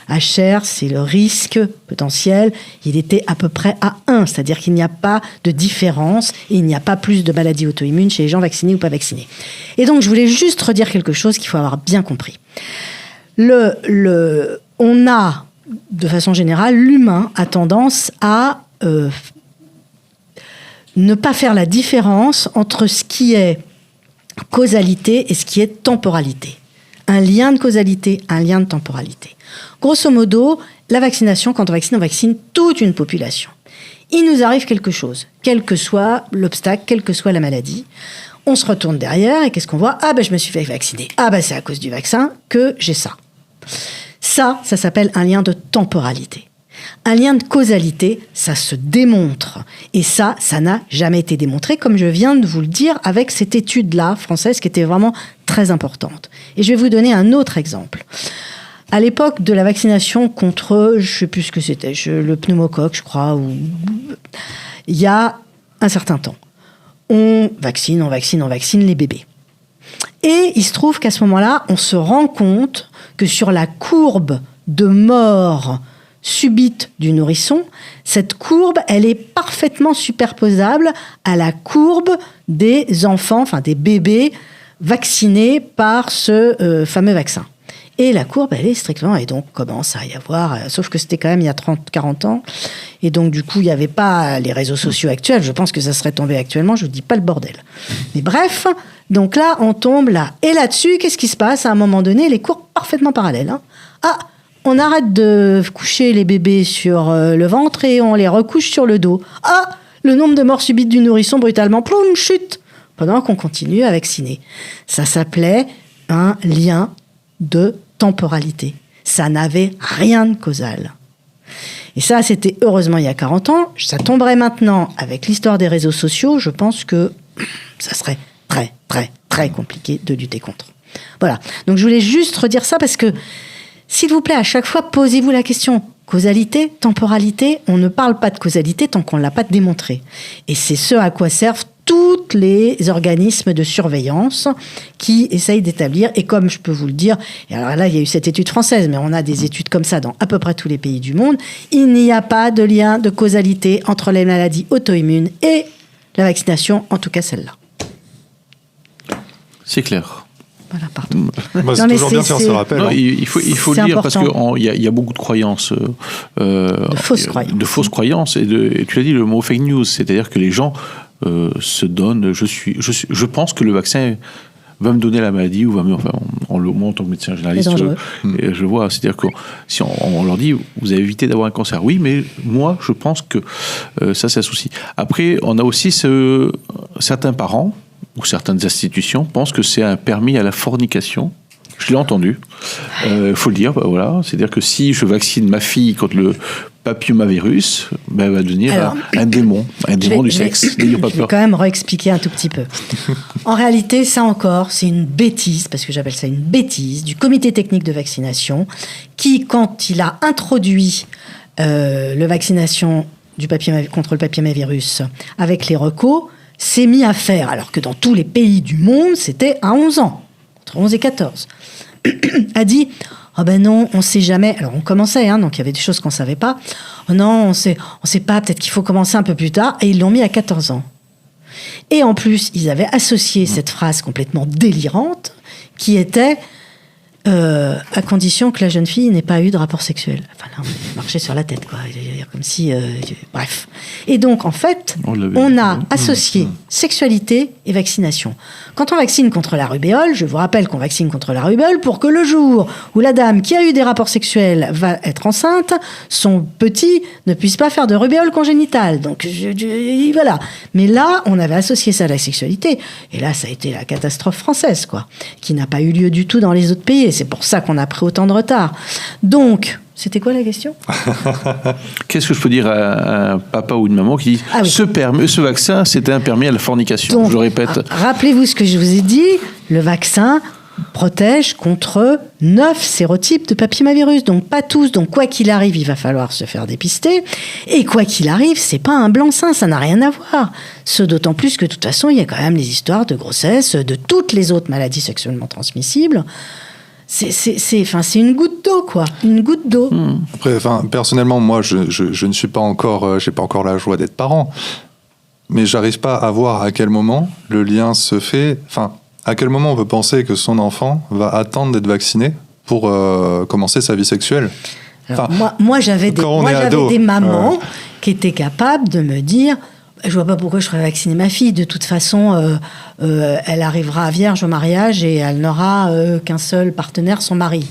HR, c'est le risque potentiel, il était à peu près à 1, c'est-à-dire qu'il n'y a pas de différence et il n'y a pas plus de maladies auto-immunes chez les gens vaccinés ou pas vaccinés. Et donc je voulais juste redire quelque chose qu'il faut avoir bien compris. On a, de façon générale, l'humain a tendance à ne pas faire la différence entre ce qui est causalité et ce qui est temporalité. Un lien de causalité, un lien de temporalité. Grosso modo, la vaccination, quand on vaccine toute une population. Il nous arrive quelque chose, quel que soit l'obstacle, quelle que soit la maladie. On se retourne derrière et qu'est-ce qu'on voit ? Ah ben je me suis fait vacciner. Ah ben c'est à cause du vaccin que j'ai ça. Ça s'appelle un lien de temporalité. Un lien de causalité, ça se démontre. Et ça n'a jamais été démontré, comme je viens de vous le dire, avec cette étude-là, française, qui était vraiment très importante. Et je vais vous donner un autre exemple. À l'époque de la vaccination contre, je ne sais plus ce que c'était, le pneumocoque, je crois, il y a un certain temps. On vaccine les bébés. Et il se trouve qu'à ce moment-là, on se rend compte que sur la courbe de mort subite du nourrisson, cette courbe, elle est parfaitement superposable à la courbe des enfants, enfin des bébés vaccinés par ce fameux vaccin. Et la courbe, elle est strictement, et donc commence à y avoir, sauf que c'était quand même il y a 30-40 ans, et donc du coup, il n'y avait pas les réseaux sociaux actuels, je pense que ça serait tombé actuellement, je ne vous dis pas le bordel. Mais bref, donc là, on tombe là. Et là-dessus, qu'est-ce qui se passe ? À un moment donné, les courbes parfaitement parallèles. On arrête de coucher les bébés sur le ventre et on les recouche sur le dos. Le nombre de morts subites du nourrisson, brutalement, ploum, chute, pendant qu'on continue à vacciner. Ça s'appelait un lien de temporalité. Ça n'avait rien de causal. Et ça, c'était heureusement il y a 40 ans. Ça tomberait maintenant avec l'histoire des réseaux sociaux. Je pense que ça serait très, très, très compliqué de lutter contre. Voilà. Donc, je voulais juste redire ça parce que, s'il vous plaît, à chaque fois, posez-vous la question. Causalité, temporalité, on ne parle pas de causalité tant qu'on ne l'a pas démontré. Et c'est ce à quoi servent tous les organismes de surveillance qui essayent d'établir, et comme je peux vous le dire, et alors là, il y a eu cette étude française, mais on a des études comme ça dans à peu près tous les pays du monde, il n'y a pas de lien de causalité entre les maladies auto-immunes et la vaccination, en tout cas celle-là. C'est clair. Voilà, pardon. C'est toujours bien si on se rappelle. Non, il faut le dire parce qu'il y a beaucoup de croyances. De fausses croyances. De fausses croyances. Et tu l'as dit, le mot fake news, c'est-à-dire que les gens se donnent. Je pense que le vaccin va me donner la maladie ou va me. Enfin, moi, en tant que médecin généraliste, je vois. C'est-à-dire que si on leur dit, vous avez évité d'avoir un cancer. Oui, mais moi, je pense que ça, c'est un souci. Après, on a aussi certains parents ou certaines institutions pensent que c'est un permis à la fornication. Je l'ai entendu. Faut le dire, voilà. C'est-à-dire que si je vaccine ma fille contre le papillomavirus, elle va devenir un démon du sexe. Je vais quand même réexpliquer un tout petit peu. En réalité, ça encore, c'est une bêtise, parce que j'appelle ça une bêtise, du comité technique de vaccination, qui, quand il a introduit la vaccination contre le papillomavirus avec les recos, s'est mis à faire, alors que dans tous les pays du monde, c'était à 11 ans, entre 11 et 14, a dit « Oh ben non, on ne sait jamais ». Alors on commençait, donc il y avait des choses qu'on ne savait pas. « Oh non, on ne sait pas, peut-être qu'il faut commencer un peu plus tard ». Et ils l'ont mis à 14 ans. Et en plus, ils avaient associé cette phrase complètement délirante qui était à condition que la jeune fille n'ait pas eu de rapport sexuel. Enfin là, on marchait sur la tête, quoi. Comme si... bref. Et donc, en fait, on a associé sexualité et vaccination. Quand on vaccine contre la rubéole, je vous rappelle qu'on vaccine contre la rubéole pour que le jour où la dame qui a eu des rapports sexuels va être enceinte, son petit ne puisse pas faire de rubéole congénitale. Donc, voilà. Mais là, on avait associé ça à la sexualité. Et là, ça a été la catastrophe française, quoi, qui n'a pas eu lieu du tout dans les autres pays. Et c'est pour ça qu'on a pris autant de retard. Donc, c'était quoi la question ? Qu'est-ce que je peux dire à un papa ou une maman qui dit ce vaccin, c'était un permis à la fornication. Donc, je le répète. Rappelez-vous ce que je vous ai dit, le vaccin, protège contre 9 sérotypes de papillomavirus, donc pas tous. Donc quoi qu'il arrive, il va falloir se faire dépister. Et quoi qu'il arrive, c'est pas un blanc-seing, ça n'a rien à voir. Ce d'autant plus que de toute façon, il y a quand même les histoires de grossesse, de toutes les autres maladies sexuellement transmissibles. C'est une goutte d'eau, quoi. Une goutte d'eau. Après, personnellement, moi, je ne suis pas encore, j'ai pas encore la joie d'être parent, mais j'arrive pas à voir à quel moment le lien se fait. Enfin, à quel moment on peut penser que son enfant va attendre d'être vacciné pour commencer sa vie sexuelle. Alors, moi, j'avais des mamans qui étaient capables de me dire. Je vois pas pourquoi je ferais vacciner ma fille. De toute façon, elle arrivera vierge au mariage et elle n'aura qu'un seul partenaire, son mari.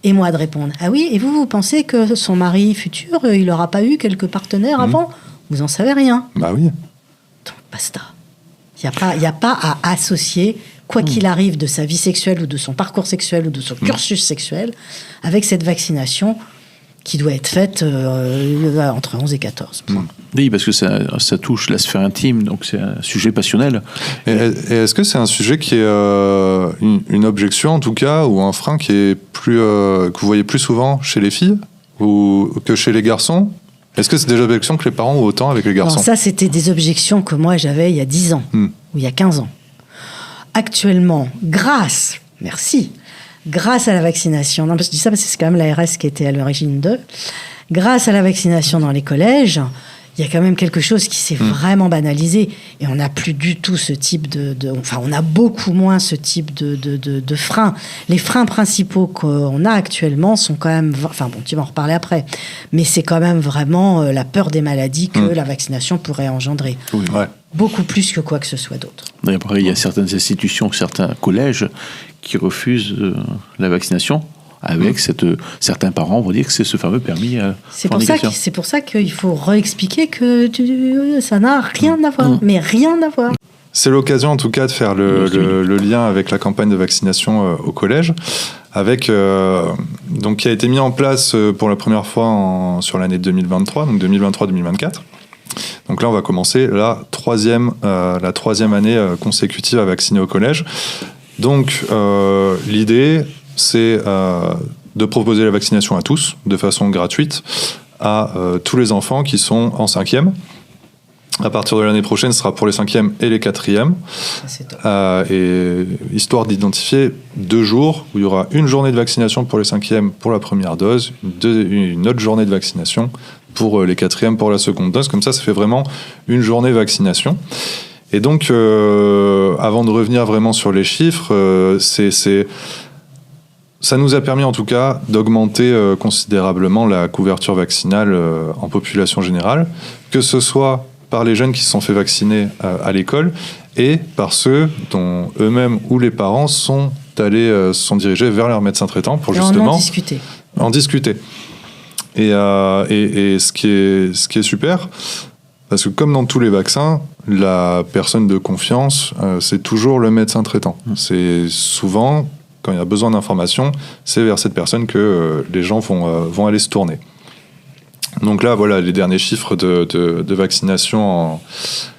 Et moi de répondre, ah oui, et vous pensez que son mari futur, il n'aura pas eu quelques partenaires avant ? Vous en savez rien. Bah oui. Donc, basta. Il n'y a pas à associer, quoi qu'il arrive de sa vie sexuelle ou de son parcours sexuel ou de son cursus sexuel, avec cette vaccination qui doit être faite entre 11 et 14. Oui, parce que ça touche la sphère intime, donc c'est un sujet passionnel. Et est-ce que c'est un sujet qui est une objection, en tout cas, ou un frein qui est que vous voyez plus souvent chez les filles ou que chez les garçons ? Est-ce que c'est des objections que les parents ont autant avec les garçons ? Alors ça, c'était des objections que moi, j'avais il y a 10 ans, ou il y a 15 ans. Actuellement, grâce à la vaccination, non, je dis ça parce que c'est quand même l'ARS qui était à l'origine grâce à la vaccination dans les collèges, il y a quand même quelque chose qui s'est vraiment banalisé et on n'a plus du tout ce type on a beaucoup moins ce type de freins. Les freins principaux qu'on a actuellement sont quand même, tu vas en reparler après, mais c'est quand même vraiment la peur des maladies que la vaccination pourrait engendrer. Oui. Ouais. Beaucoup plus que quoi que ce soit d'autre. Après, il y a certaines institutions, certains collèges qui refusent la vaccination. Avec certains parents vont dire que c'est ce fameux permis c'est pour ça qu'il faut réexpliquer que ça n'a rien à voir, mais rien à voir. C'est l'occasion en tout cas de faire le lien avec la campagne de vaccination au collège, donc qui a été mis en place pour la première fois sur l'année 2023, donc 2023-2024. Donc là, on va commencer la troisième année consécutive à vacciner au collège. Donc l'idée, c'est de proposer la vaccination à tous, de façon gratuite, à tous les enfants qui sont en 5e. À partir de l'année prochaine, ce sera pour les 5e et les 4e. Et histoire d'identifier 2 jours où il y aura une journée de vaccination pour les 5e pour la première dose, une autre journée de vaccination pour les 4e pour la seconde dose. Comme ça fait vraiment une journée vaccination. Et donc, avant de revenir vraiment sur les chiffres, ça nous a permis en tout cas d'augmenter considérablement la couverture vaccinale en population générale, que ce soit par les jeunes qui se sont fait vacciner à l'école et par ceux dont eux-mêmes ou les parents sont dirigés vers leur médecin traitant pour justement en discuter. Et ce qui est super, parce que comme dans tous les vaccins, la personne de confiance, c'est toujours le médecin traitant. C'est souvent, quand il y a besoin d'informations, c'est vers cette personne que les gens vont aller se tourner. Donc là, voilà les derniers chiffres de vaccination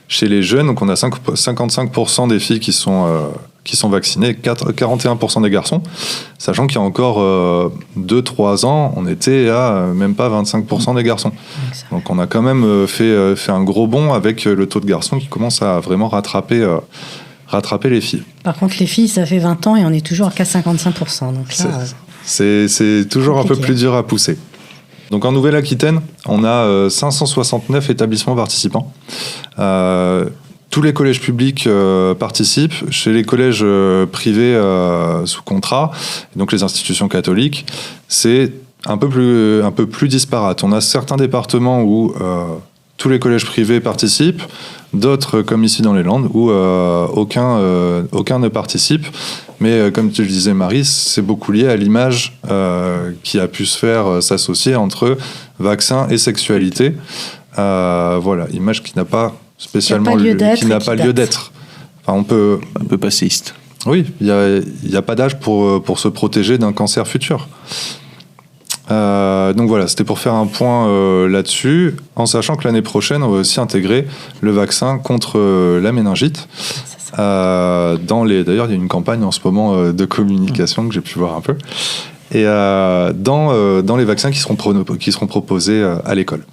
chez les jeunes. Donc on a 55% des filles qui sont vaccinées, 41% des garçons, sachant qu'il y a encore 2-3 ans, on était à même pas 25% des garçons. Donc on a quand même fait un gros bond avec le taux de garçons qui commence à vraiment rattraper les filles. Par contre, les filles, ça fait 20 ans et on est toujours qu'à 55%. Donc là, c'est toujours un peu plus dur à pousser. Donc en Nouvelle-Aquitaine, on a 569 établissements participants. Tous les collèges publics participent. Chez les collèges privés sous contrat, donc les institutions catholiques, c'est un peu plus disparate. On a certains départements où tous les collèges privés participent, d'autres, comme ici dans les Landes, où aucun ne participe. Mais comme tu le disais, Marie, c'est beaucoup lié à l'image qui a pu se faire s'associer entre vaccin et sexualité. Voilà, image qui n'a pas spécialement lieu d'être. Enfin, un peu passéiste. Oui, il n'y a pas d'âge pour se protéger d'un cancer futur. Donc voilà, c'était pour faire un point là-dessus, en sachant que l'année prochaine, on va aussi intégrer le vaccin contre la méningite. D'ailleurs, il y a une campagne en ce moment de communication que j'ai pu voir un peu. Et dans les vaccins qui seront proposés à l'école.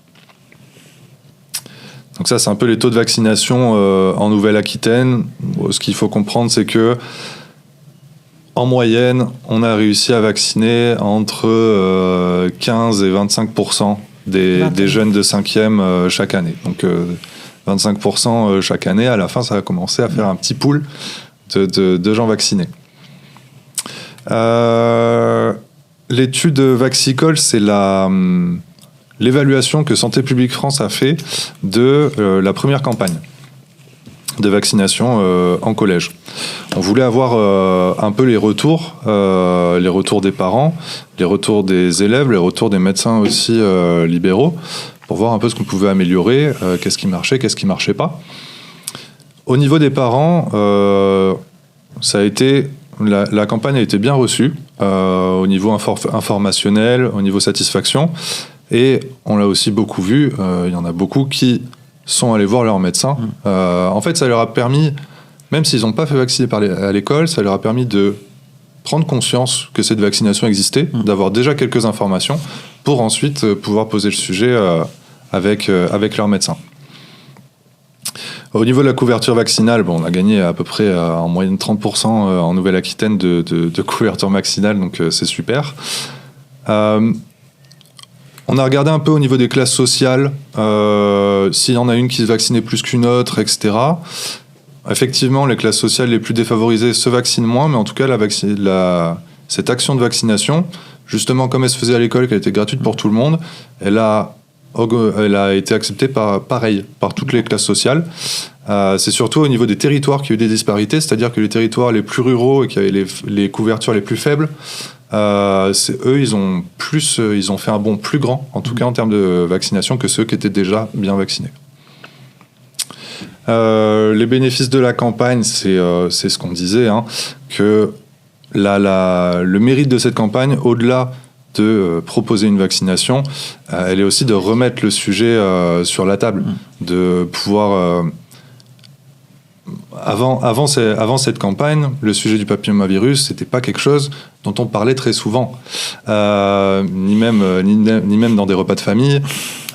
Donc ça, c'est un peu les taux de vaccination en Nouvelle-Aquitaine. Ce qu'il faut comprendre, c'est que en moyenne, on a réussi à vacciner entre 15 et 25% des jeunes de 5e chaque année. Donc 25% chaque année, à la fin, ça va commencer à faire un petit pool de gens vaccinés. L'étude Vaxicole, c'est l'évaluation que Santé publique France a fait de la première campagne de vaccination en collège. On voulait avoir un peu les retours des parents, les retours des élèves, les retours des médecins aussi libéraux, pour voir un peu ce qu'on pouvait améliorer, qu'est-ce qui marchait, qu'est-ce qui marchait pas. Au niveau des parents, ça a été... La campagne a été bien reçue au niveau informationnel, au niveau satisfaction, et on l'a aussi beaucoup vu, il y en a beaucoup qui sont allés voir leur médecin. En fait, ça leur a permis, même s'ils n'ont pas fait vacciner à l'école, ça leur a permis de prendre conscience que cette vaccination existait, d'avoir déjà quelques informations, pour ensuite pouvoir poser le sujet avec leur médecin. Au niveau de la couverture vaccinale, on a gagné à peu près en moyenne 30% en Nouvelle-Aquitaine de couverture vaccinale, donc c'est super. On a regardé un peu au niveau des classes sociales, s'il y en a une qui se vaccinait plus qu'une autre, etc. Effectivement, les classes sociales les plus défavorisées se vaccinent moins, mais en tout cas, cette action de vaccination, justement comme elle se faisait à l'école, qu'elle était gratuite pour tout le monde, elle a été acceptée par toutes les classes sociales. C'est surtout au niveau des territoires qu'il y a eu des disparités, c'est-à-dire que les territoires les plus ruraux et qui avaient les couvertures les plus faibles, ils ont fait un bond plus grand, en tout cas en termes de vaccination, que ceux qui étaient déjà bien vaccinés. Les bénéfices de la campagne, c'est ce qu'on disait, que le mérite de cette campagne, au-delà de proposer une vaccination, elle est aussi de remettre le sujet sur la table, de pouvoir... Avant cette campagne, le sujet du papillomavirus, c'était pas quelque chose dont on parlait très souvent, ni même dans des repas de famille,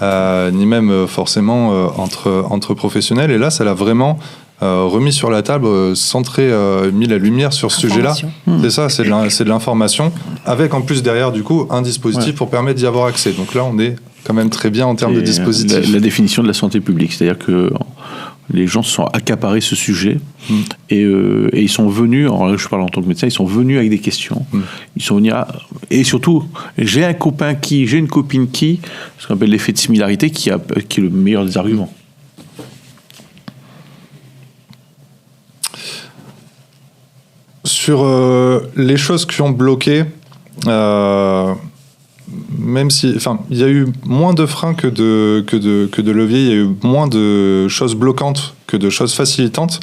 ni même forcément entre professionnels. Et là, ça l'a vraiment remis sur la table, mis la lumière sur ce sujet-là. C'est ça, c'est de l'information, avec en plus derrière, du coup, un dispositif pour permettre d'y avoir accès. Donc là, on est quand même très bien en termes de dispositif. La définition de la santé publique, c'est-à-dire que les gens se sont accaparés ce sujet et ils sont venus, alors je parle en tant que médecin, ils sont venus avec des questions. Ils sont venus et surtout, j'ai un copain j'ai une copine ce qu'on appelle l'effet de similarité, qui est le meilleur des arguments. Sur les choses qui ont bloqué, même si, il y a eu moins de freins que de leviers, il y a eu moins de choses bloquantes que de choses facilitantes,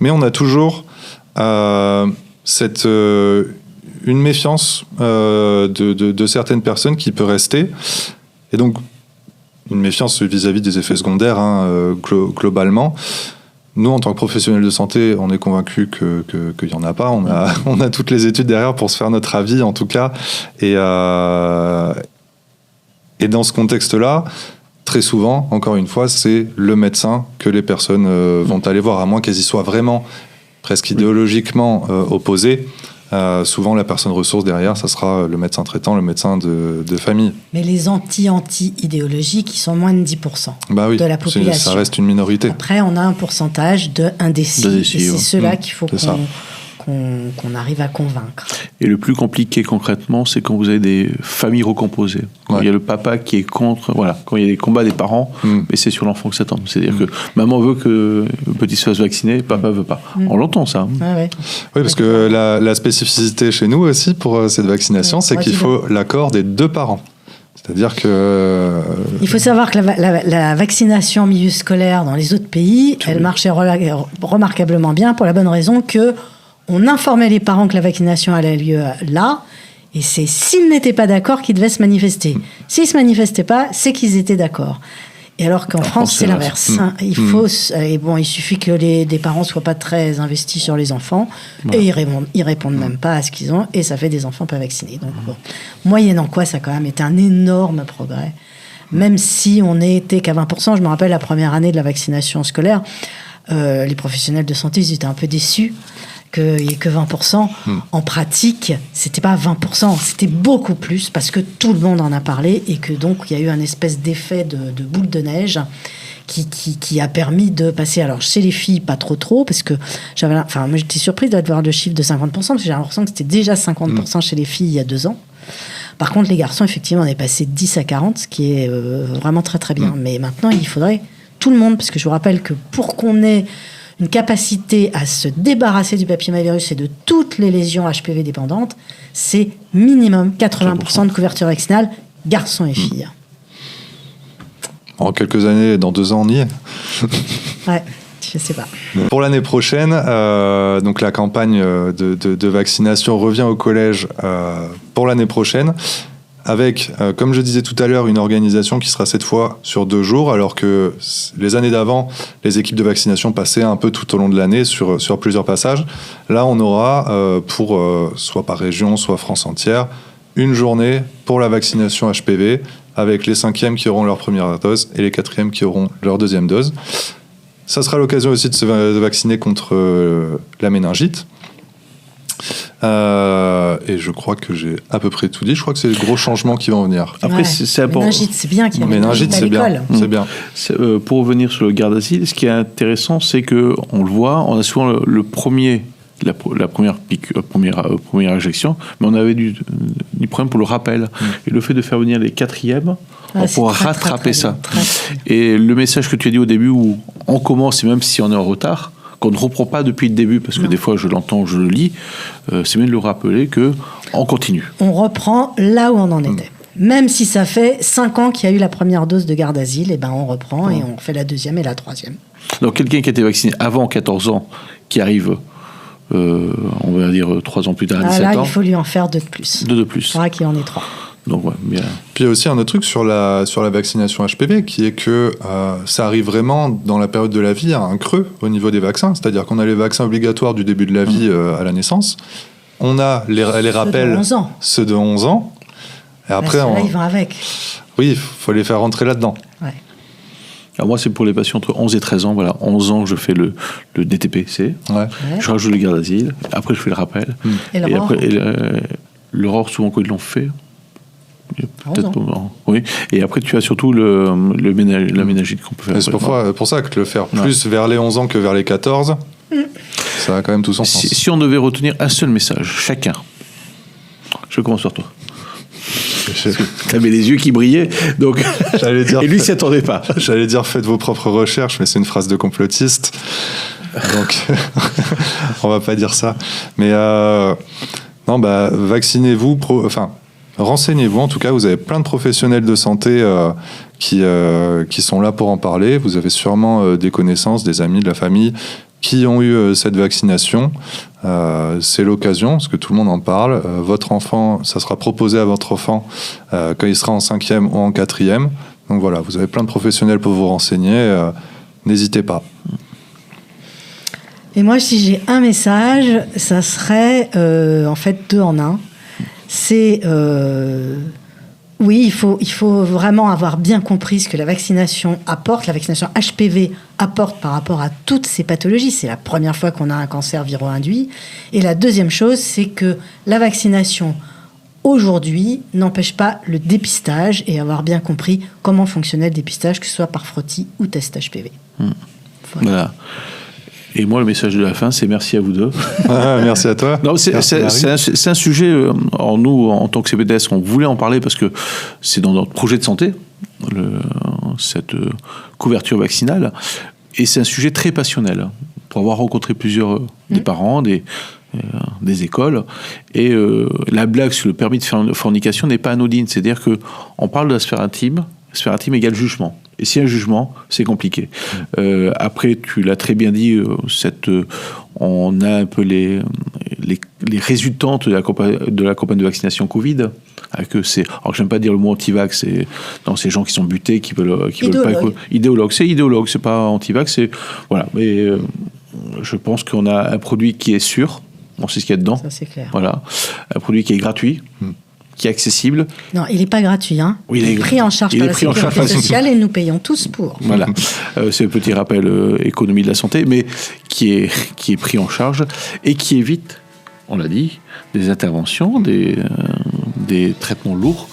mais on a toujours une méfiance de certaines personnes qui peut rester, et donc une méfiance vis-à-vis des effets secondaires, globalement. Nous, en tant que professionnels de santé, on est convaincus qu'il n'y en a pas. On a toutes les études derrière pour se faire notre avis, en tout cas. Et dans ce contexte-là, très souvent, encore une fois, c'est le médecin que les personnes vont aller voir, à moins qu'elles y soient vraiment, presque idéologiquement opposées. Souvent, la personne ressource derrière, ça sera le médecin traitant, le médecin de famille. Mais les anti-idéologiques, ils sont moins de 10% de la population. Ça reste une minorité. Après, on a un pourcentage d'indécis, et c'est ceux-là qu'il faut qu'on arrive à convaincre. Et le plus compliqué concrètement, c'est quand vous avez des familles recomposées. Quand il y a le papa qui est contre, quand il y a des combats des parents, mais c'est sur l'enfant que ça tombe. C'est-à-dire que maman veut que le petit se fasse vacciner, papa veut pas. On l'entend ça. Oui, parce que la spécificité chez nous aussi pour cette vaccination, c'est qu'il faut l'accord des deux parents. C'est-à-dire que... Il faut savoir que la vaccination en milieu scolaire dans les autres pays, elle marchait remarquablement bien pour la bonne raison que on informait les parents que la vaccination allait lieu là, et c'est s'ils n'étaient pas d'accord qu'ils devaient se manifester. S'ils ne se manifestaient pas, c'est qu'ils étaient d'accord. Et alors qu'en France, c'est l'inverse. Il suffit que des parents soient pas très investis sur les enfants, et ils répondent même pas à ce qu'ils ont, et ça fait des enfants pas vaccinés. Donc, moyennant quoi, ça a quand même été un énorme progrès. Même si on n'était qu'à 20%, je me rappelle la première année de la vaccination scolaire, les professionnels de santé, ils étaient un peu déçus qu'il n'y ait que 20%. En pratique, c'était pas 20%, c'était beaucoup plus parce que tout le monde en a parlé et que donc il y a eu un espèce d'effet de boule de neige qui a permis de passer. Alors chez les filles, pas trop, parce que moi j'étais surprise de voir le chiffre de 50%, parce que j'ai l'impression que c'était déjà 50% chez les filles il y a 2 ans. Par contre, les garçons, effectivement, on est passé de 10 à 40, ce qui est vraiment très très bien. Mais maintenant, il faudrait tout le monde, parce que je vous rappelle que pour qu'on ait une capacité à se débarrasser du papillomavirus et de toutes les lésions HPV dépendantes, c'est minimum 80% de couverture vaccinale, garçons et filles. En quelques années, dans 2 ans, on y est. Ouais, je sais pas. Pour l'année prochaine, donc la campagne de vaccination revient au collège pour l'année prochaine. Avec, comme je disais tout à l'heure, une organisation qui sera cette fois sur 2 jours, alors que les années d'avant, les équipes de vaccination passaient un peu tout au long de l'année sur plusieurs passages. Là, on aura, soit par région, soit France entière, une journée pour la vaccination HPV, avec les 5e qui auront leur première dose et les 4e qui auront leur 2e dose. Ça sera l'occasion aussi de se vacciner contre la méningite. Et je crois que j'ai à peu près tout dit. Je crois que c'est les gros changements qui vont venir. Après, c'est important. Méningite, c'est bien qu'il y ait méningite, c'est bien. C'est bien. Pour revenir sur le garde d'asile, ce qui est intéressant, c'est que on le voit, on a souvent la première injection, mais on avait du problème pour le rappel. Et le fait de faire venir les 4e, on pourra rattraper ça. Et le message que tu as dit au début, où on commence, et même si on est en retard, qu'on ne reprend pas depuis le début, parce que des fois je l'entends, je le lis, c'est bien de le rappeler qu'on continue. On reprend là où on en était. Même si ça fait 5 ans qu'il y a eu la première dose de garde d'asile, et ben on reprend et on fait la 2e et la 3e. Donc quelqu'un qui a été vacciné avant 14 ans, qui arrive, on va dire 3 ans plus tard, à 17 ans... Là, il faut lui en faire 2 de plus. 2 de plus. Il faudra qu'il y en ait 3. Donc, ouais, bien. Puis il y a aussi un autre truc sur la vaccination HPV, qui est que ça arrive vraiment dans la période de la vie à un creux au niveau des vaccins. C'est-à-dire qu'on a les vaccins obligatoires du début de la vie à la naissance. On a les rappels, ceux de 11 ans. Et après, ils vont avec. Oui, il faut les faire rentrer là-dedans. Ouais. Alors moi, c'est pour les patients entre 11 et 13 ans. Voilà, 11 ans, je fais le DTP-C. Ouais. Je rajoute le garde d'asile. Après, je fais le rappel. Et l'aurore, souvent, quand ils l'ont fait... Peut-être oui. Et après, tu as surtout la méningite qu'on peut faire. C'est pour ça que le faire plus vers les 11 ans que vers les 14, ça a quand même tout son sens. Si on devait retenir un seul message, chacun, je commence par toi. Tu avais les yeux qui brillaient, donc... J'allais dire, et lui, il s'y attendait pas. J'allais dire, faites vos propres recherches, mais c'est une phrase de complotiste. Donc, on va pas dire ça. Mais non, vaccinez-vous, renseignez-vous. En tout cas, vous avez plein de professionnels de santé qui sont là pour en parler. Vous avez sûrement des connaissances, des amis, de la famille qui ont eu cette vaccination. C'est l'occasion, parce que tout le monde en parle. Votre enfant, ça sera proposé à votre enfant quand il sera en 5e ou en 4e. Donc voilà, vous avez plein de professionnels pour vous renseigner. N'hésitez pas. Et moi, si j'ai un message, ça serait en fait 2 en 1. C'est oui, il faut vraiment avoir bien compris ce que la vaccination apporte, la vaccination HPV apporte par rapport à toutes ces pathologies. C'est la première fois qu'on a un cancer viro-induit. Et la deuxième chose, c'est que la vaccination aujourd'hui n'empêche pas le dépistage et avoir bien compris comment fonctionnait le dépistage, que ce soit par frottis ou test HPV. Voilà. Et moi, le message de la fin, c'est merci à vous deux. Merci à toi. Non, c'est un sujet, nous, en tant que CPTS, on voulait en parler parce que c'est dans notre projet de santé, cette couverture vaccinale. Et c'est un sujet très passionnel. Pour avoir rencontré plusieurs des parents, des écoles. Et la blague sur le permis de fornication n'est pas anodine. C'est-à-dire qu'on parle de la sphère intime égale jugement. Et si un jugement, c'est compliqué. Après, tu l'as très bien dit, on a un peu les résultantes de la campagne de vaccination Covid, que c'est, alors j'aime pas dire le mot anti-vax, c'est dans ces gens qui sont butés, qui veulent pas idéologue, c'est pas anti-vax, c'est voilà. Mais je pense qu'on a un produit qui est sûr, on sait ce qu'il y a dedans. Ça c'est clair. Voilà, un produit qui est gratuit. Qui est accessible. Non, il n'est pas gratuit. Hein. Oui, il est pris en charge par la Sécurité sociale et nous payons tous pour. Voilà, c'est le petit rappel économie de la santé, mais qui est pris en charge et qui évite, on l'a dit, des interventions, des traitements lourds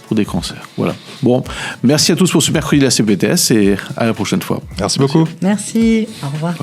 pour des cancers. Voilà. Bon, merci à tous pour ce mercredi de la CPTS et à la prochaine fois. Merci beaucoup. Merci, au revoir.